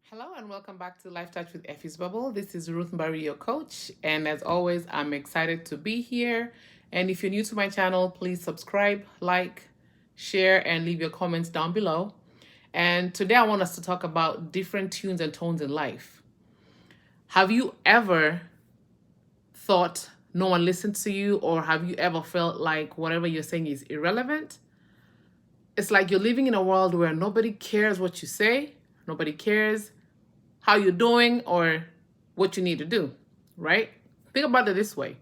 Hello and welcome back to Life Touch with Effie's Bubble. This is Ruth Barry, your coach, and as always, I'm excited to be here. And if you're new to my channel, please subscribe, like, share, and leave your comments down below. And today I want us to talk about different tunes and tones in life. Have you ever thought no one listened to you, or have you ever felt like whatever you're saying is irrelevant? It's like you're living in a world where nobody cares what you say, nobody cares how you're doing or what you need to do, right? Think about it this way.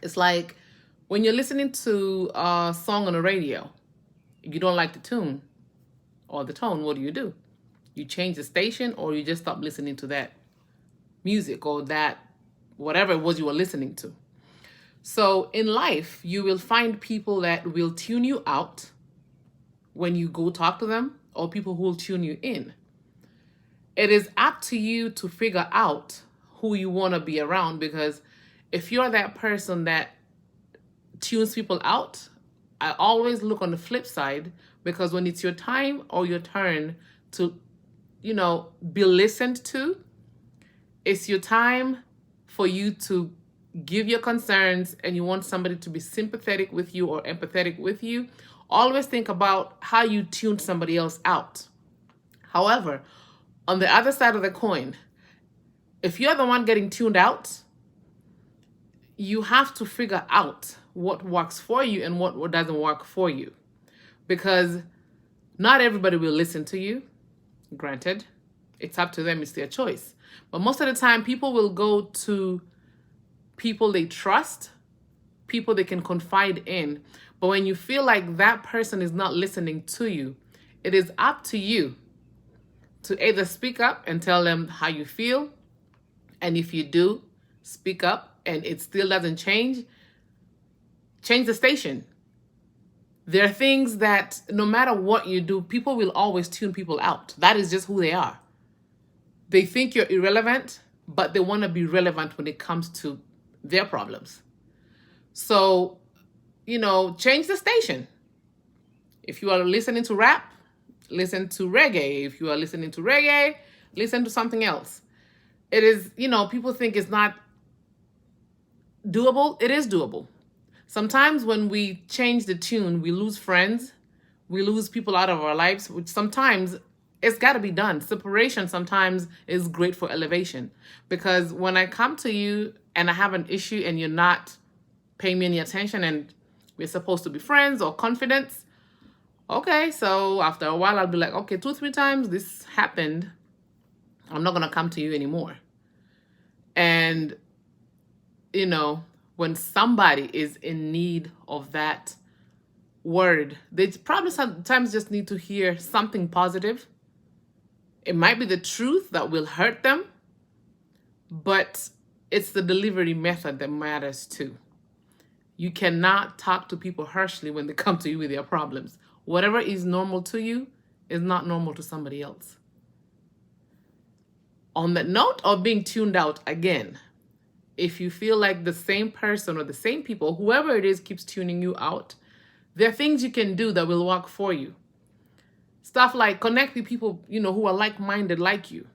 It's like when you're listening to a song on the radio, if you don't like the tune or the tone, what do? You change the station or you just stop listening to that music or that whatever it was you were listening to. So in life, you will find people that will tune you out when you go talk to them, or people who will tune you in. It is up to you to figure out who you want to be around, because if you're that person that tunes people out, I always look on the flip side, because when it's your time or your turn to, be listened to, it's your time for you to give your concerns and you want somebody to be sympathetic with you or empathetic with you. Always think about how you tuned somebody else out. However, on the other side of the coin, if you're the one getting tuned out, you have to figure out what works for you and what doesn't work for you. Because not everybody will listen to you. Granted, it's up to them, it's their choice. But most of the time, people will go to people they trust, people they can confide in. But when you feel like that person is not listening to you, it is up to you to either speak up and tell them how you feel. And if you do speak up and it still doesn't change the station. There are things that no matter what you do, people will always tune people out. That is just who they are. They think you're irrelevant, but they want to be relevant when it comes to their problems. So, change the station. If you are listening to rap, listen to reggae. If you are listening to reggae, listen to something else. It is, people think it's not doable. It is doable. Sometimes when we change the tune, we lose friends, we lose people out of our lives, which sometimes it's got to be done. Separation sometimes is great for elevation, because when I come to you and I have an issue and you're not paying me any attention and we're supposed to be friends or confidants, okay, so after a while I'll be like, okay, 2-3 times this happened, I'm not going to come to you anymore. And, when somebody is in need of that word, they probably sometimes just need to hear something positive. It might be the truth that will hurt them, but it's the delivery method that matters too. You cannot talk to people harshly when they come to you with their problems. Whatever is normal to you is not normal to somebody else. On the note of being tuned out, again, if you feel like the same person or the same people, whoever it is, keeps tuning you out, there are things you can do that will work for you. Stuff like connect with people, who are like-minded like you.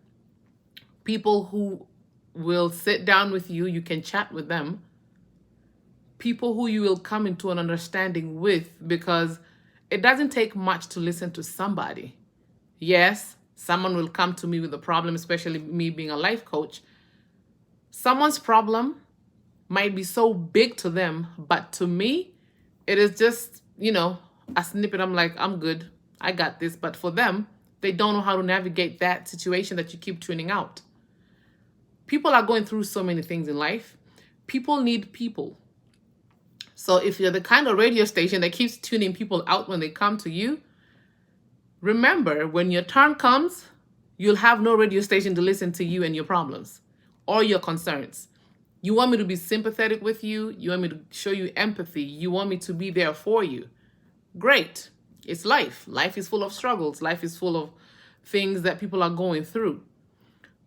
People who will sit down with you, you can chat with them. People who you will come into an understanding with, because it doesn't take much to listen to somebody. Yes, someone will come to me with a problem, especially me being a life coach. Someone's problem might be so big to them, but to me, it is just, a snippet. I'm like, I'm good. I got this. But for them, they don't know how to navigate that situation that you keep tuning out. People are going through so many things in life. People need people. So if you're the kind of radio station that keeps tuning people out when they come to you, remember, when your turn comes, you'll have no radio station to listen to you and your problems or your concerns. You want me to be sympathetic with you. You want me to show you empathy. You want me to be there for you. Great. It's life. Life is full of struggles. Life is full of things that people are going through.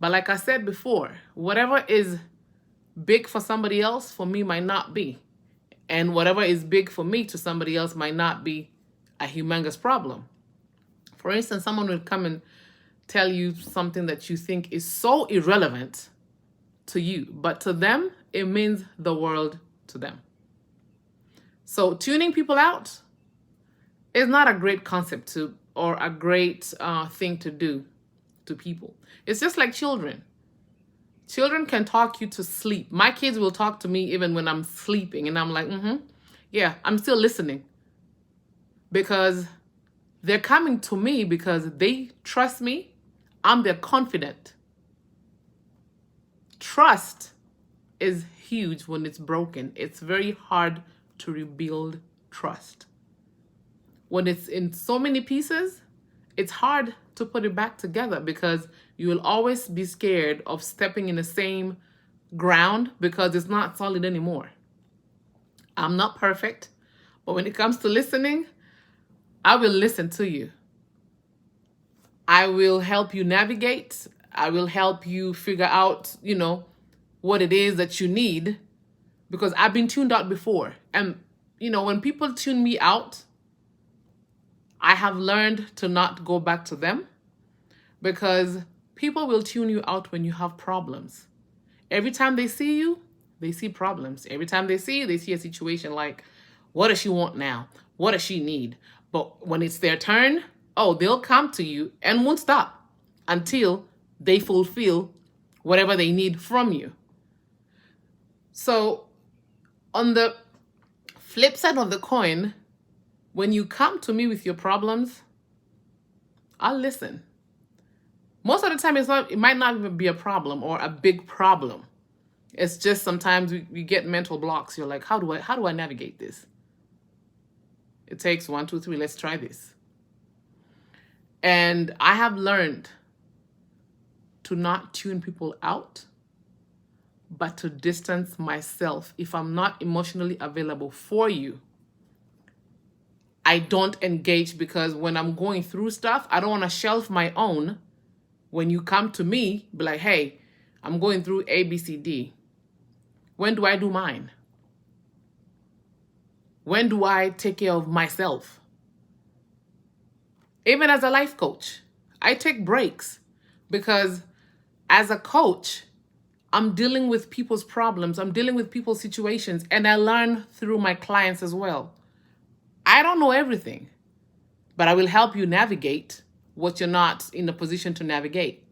But like I said before, whatever is big for somebody else, for me, might not be. And whatever is big for me to somebody else might not be a humongous problem. For instance, someone would come and tell you something that you think is so irrelevant to you, but to them, it means the world to them. So tuning people out is not a great concept to, or a great thing to do to people. It's just like children. Children can talk you to sleep. My kids will talk to me even when I'm sleeping, and I'm like, yeah, I'm still listening. Because they're coming to me because they trust me. I'm their confidant. Trust is huge when it's broken. It's very hard to rebuild trust. When it's in so many pieces, it's hard to put it back together because you will always be scared of stepping in the same ground because it's not solid anymore. I'm not perfect, but when it comes to listening, I will listen to you. I will help you navigate. I will help you figure out, what it is that you need, because I've been tuned out before. And, when people tune me out, I have learned to not go back to them, because people will tune you out when you have problems. Every time they see you, they see problems. Every time they see you, they see a situation like, what does she want now? What does she need? But when it's their turn, they'll come to you and won't stop until they fulfill whatever they need from you. So on the flip side of the coin, when you come to me with your problems, I'll listen. Most of the time, it might not even be a problem or a big problem. It's just sometimes we get mental blocks. You're like, how do I navigate this? It takes 1, 2, 3. Let's try this. And I have learned to not tune people out, but to distance myself. If I'm not emotionally available for you, I don't engage, because when I'm going through stuff, I don't want to shelf my own. When you come to me, be like, hey, I'm going through A, B, C, D. When do I do mine? When do I take care of myself? Even as a life coach, I take breaks, because as a coach, I'm dealing with people's problems. I'm dealing with people's situations, and I learn through my clients as well. I don't know everything, but I will help you navigate what you're not in a position to navigate.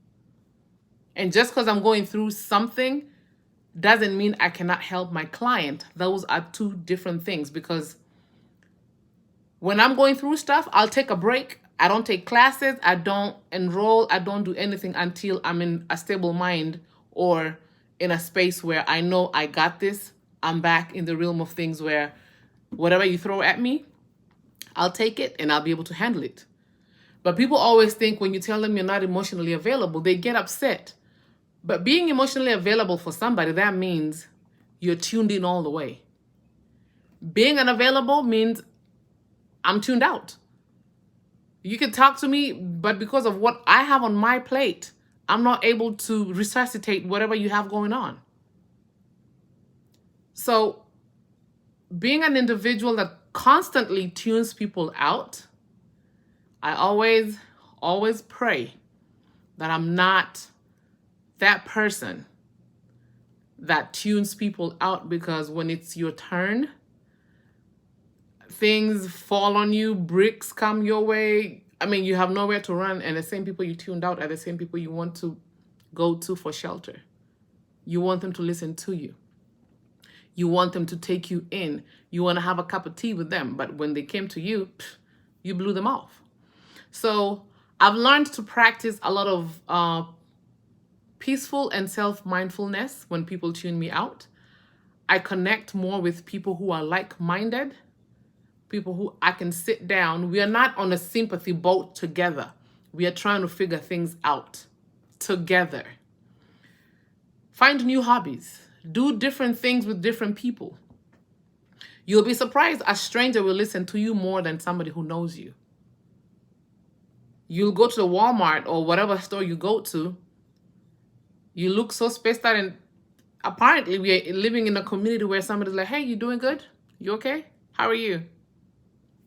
And just because I'm going through something doesn't mean I cannot help my client. Those are two different things, because when I'm going through stuff, I'll take a break. I don't take classes. I don't enroll. I don't do anything until I'm in a stable mind or in a space where I know I got this. I'm back in the realm of things where whatever you throw at me, I'll take it and I'll be able to handle it. But people always think when you tell them you're not emotionally available, they get upset. But being emotionally available for somebody, that means you're tuned in all the way. Being unavailable means I'm tuned out. You can talk to me, but because of what I have on my plate, I'm not able to resuscitate whatever you have going on. So being an individual that constantly tunes people out, I always pray that I'm not that person that tunes people out, because when it's your turn, things fall on you, bricks come your way. I mean, you have nowhere to run, and the same people you tuned out are the same people you want to go to for shelter. You want them to listen to you. You want them to take you in. You want to have a cup of tea with them. But when they came to you, you blew them off. So I've learned to practice a lot of peaceful and self-mindfulness when people tune me out. I connect more with people who are like-minded, people who I can sit down. We are not on a sympathy boat together. We are trying to figure things out together. Find new hobbies. Do different things with different people. You'll be surprised a stranger will listen to you more than somebody who knows you. You'll go to the Walmart or whatever store you go to. You look so spaced out, and apparently we are living in a community where somebody's like, hey, you doing good? You okay? How are you?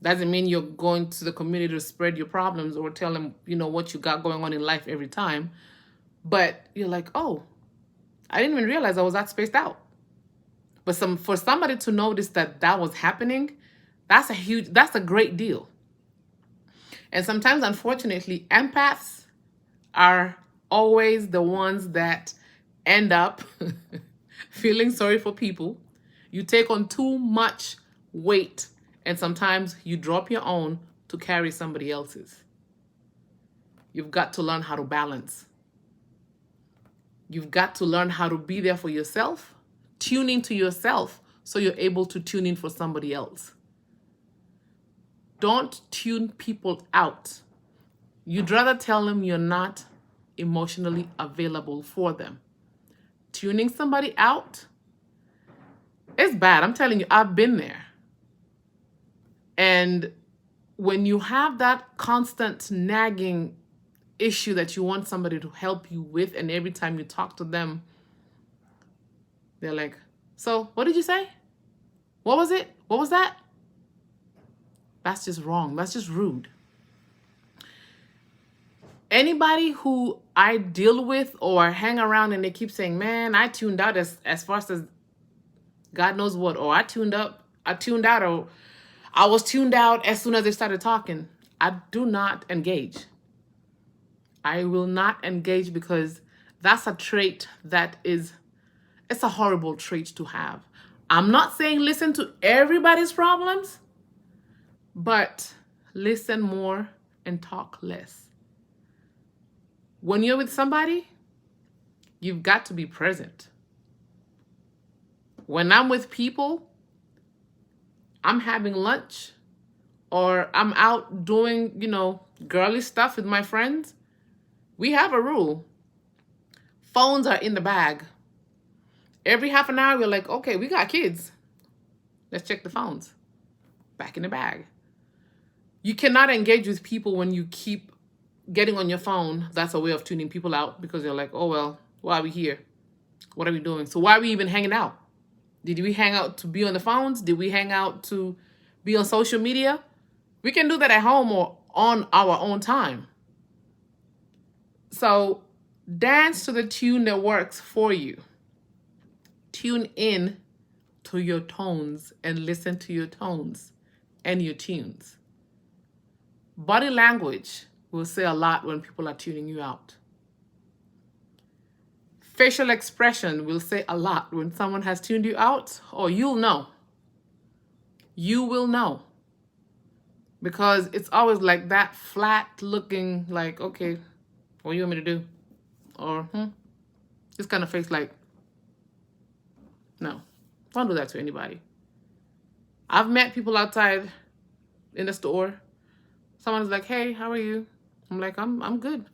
Doesn't mean you're going to the community to spread your problems or tell them, what you got going on in life every time. But you're like, oh, I didn't even realize I was that spaced out. But for somebody to notice that was happening, that's a great deal. And sometimes, unfortunately, empaths are always the ones that end up feeling sorry for people. You take on too much weight, and sometimes you drop your own to carry somebody else's. You've got to learn how to balance. You've got to learn how to be there for yourself, tune into yourself so you're able to tune in for somebody else. Don't tune people out. You'd rather tell them you're not emotionally available for them. Tuning somebody out is bad. I'm telling you, I've been there. And when you have that constant nagging issue that you want somebody to help you with, and every time you talk to them, they're like, so what did you say? What was it? What was that? That's just wrong. That's just rude. Anybody who I deal with or hang around and they keep saying, man, I tuned out as fast as God knows what, or I tuned out, or I was tuned out as soon as they started talking, I do not engage. I will not engage, because that's a trait it's a horrible trait to have. I'm not saying listen to everybody's problems, but listen more and talk less. When you're with somebody, you've got to be present. When I'm with people, I'm having lunch or I'm out doing, girly stuff with my friends, we have a rule. Phones are in the bag. Every half an hour, we're like, okay, we got kids. Let's check the phones. Back in the bag. You cannot engage with people when you keep getting on your phone. That's a way of tuning people out, because you're like, oh, well, why are we here? What are we doing? So why are we even hanging out? Did we hang out to be on the phones? Did we hang out to be on social media? We can do that at home or on our own time. So dance to the tune that works for you. Tune in to your tones and listen to your tones and your tunes. Body language will say a lot when people are tuning you out. Facial expression will say a lot when someone has tuned you out, or you'll know. You will know. Because it's always like that flat looking, like, okay, what do you want me to do? Or, this kind of face like, no, don't do that to anybody. I've met people outside in the store. Someone's like, hey, how are you? I'm like, I'm good.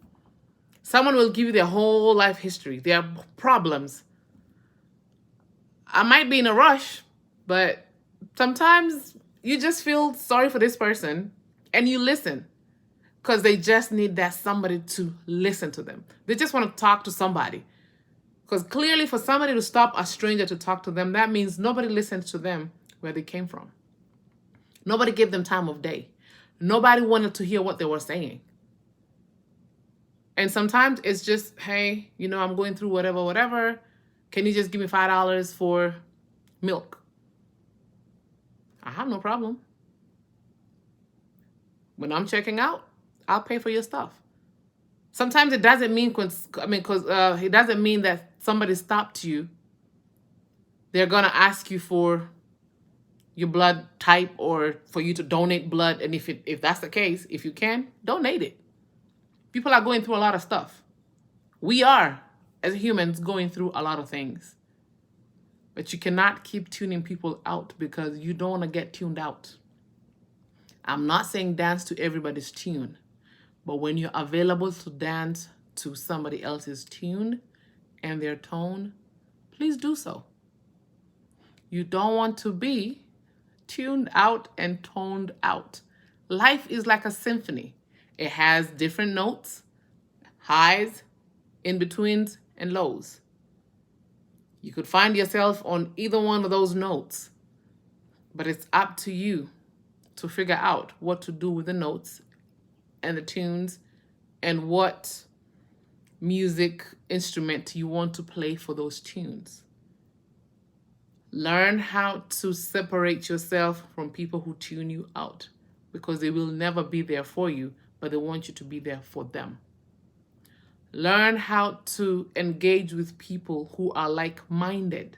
Someone will give you their whole life history, their problems. I might be in a rush, but sometimes you just feel sorry for this person and you listen, because they just need that somebody to listen to them. They just want to talk to somebody. Because clearly for somebody to stop a stranger to talk to them, that means nobody listened to them where they came from. Nobody gave them time of day. Nobody wanted to hear what they were saying. And sometimes it's just, hey, I'm going through whatever. Can you just give me $5 for milk? I have no problem. When I'm checking out, I'll pay for your stuff. Sometimes it doesn't mean, it doesn't mean that somebody stopped you. They're going to ask you for your blood type or for you to donate blood. And if that's the case, if you can, donate it. People are going through a lot of stuff. We are, as humans, going through a lot of things. But you cannot keep tuning people out, because you don't want to get tuned out. I'm not saying dance to everybody's tune, but when you're available to dance to somebody else's tune and their tone, please do so. You don't want to be tuned out and toned out. Life is like a symphony. It has different notes, highs, in-betweens, and lows. You could find yourself on either one of those notes, but it's up to you to figure out what to do with the notes and the tunes and what music instrument you want to play for those tunes. Learn how to separate yourself from people who tune you out, because they will never be there for you, but they want you to be there for them. Learn how to engage with people who are like-minded.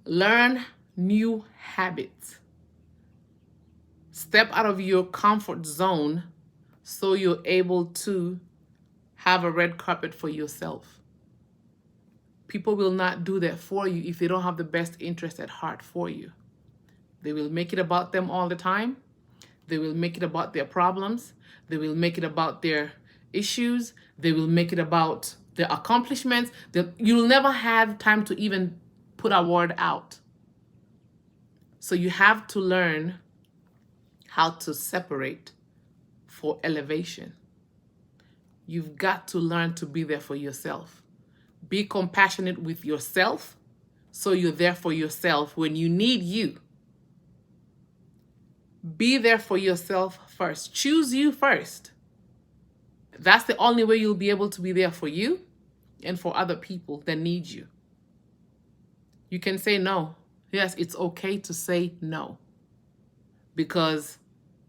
Learn new habits. Step out of your comfort zone so you're able to have a red carpet for yourself. People will not do that for you if they don't have the best interest at heart for you. They will make it about them all the time. They will make it about their problems. They will make it about their issues. They will make it about their accomplishments. You'll never have time to even put a word out. So you have to learn how to separate for elevation. You've got to learn to be there for yourself. Be compassionate with yourself so you're there for yourself when you need you. Be there for yourself first. Choose you first. That's the only way you'll be able to be there for you and for other people that need you. You can say no. Yes, it's okay to say no, because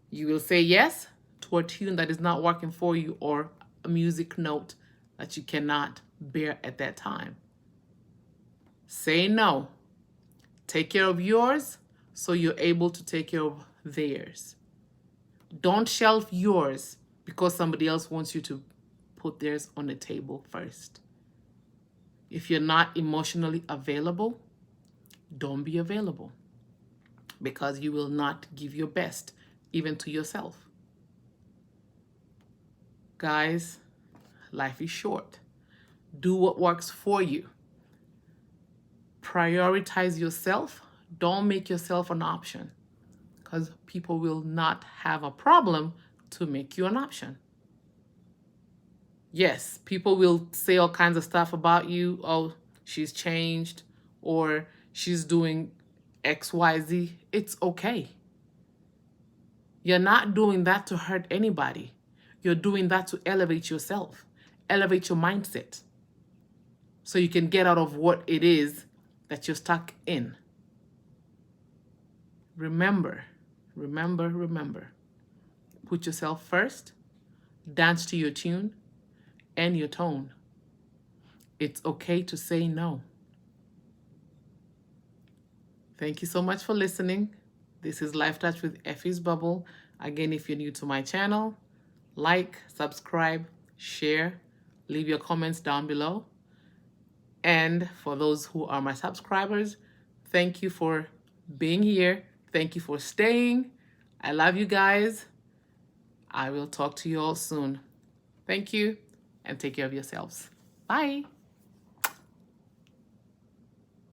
you will say yes to a tune that is not working for you or a music note that you cannot bear at that time. Say no. Take care of yours so you're able to take care of theirs. Don't shelf yours because somebody else wants you to put theirs on the table first. If you're not emotionally available, don't be available, because you will not give your best, even to yourself. Guys, life is short. Do what works for you. Prioritize yourself. Don't make yourself an option, because people will not have a problem to make you an option. Yes, people will say all kinds of stuff about you. Oh, she's changed, or she's doing XYZ. It's okay. You're not doing that to hurt anybody. You're doing that to elevate yourself, elevate your mindset, so you can get out of what it is that you're stuck in. Remember, remember, remember. Put yourself first. Dance to your tune and your tone. It's okay to say no. Thank you so much for listening. This is Life Touch with Effie's Bubble. Again, if you're new to my channel, like, subscribe, share, leave your comments down below. And for those who are my subscribers, thank you for being here. Thank you for staying. I love you guys. I will talk to you all soon. Thank you, and take care of yourselves. Bye.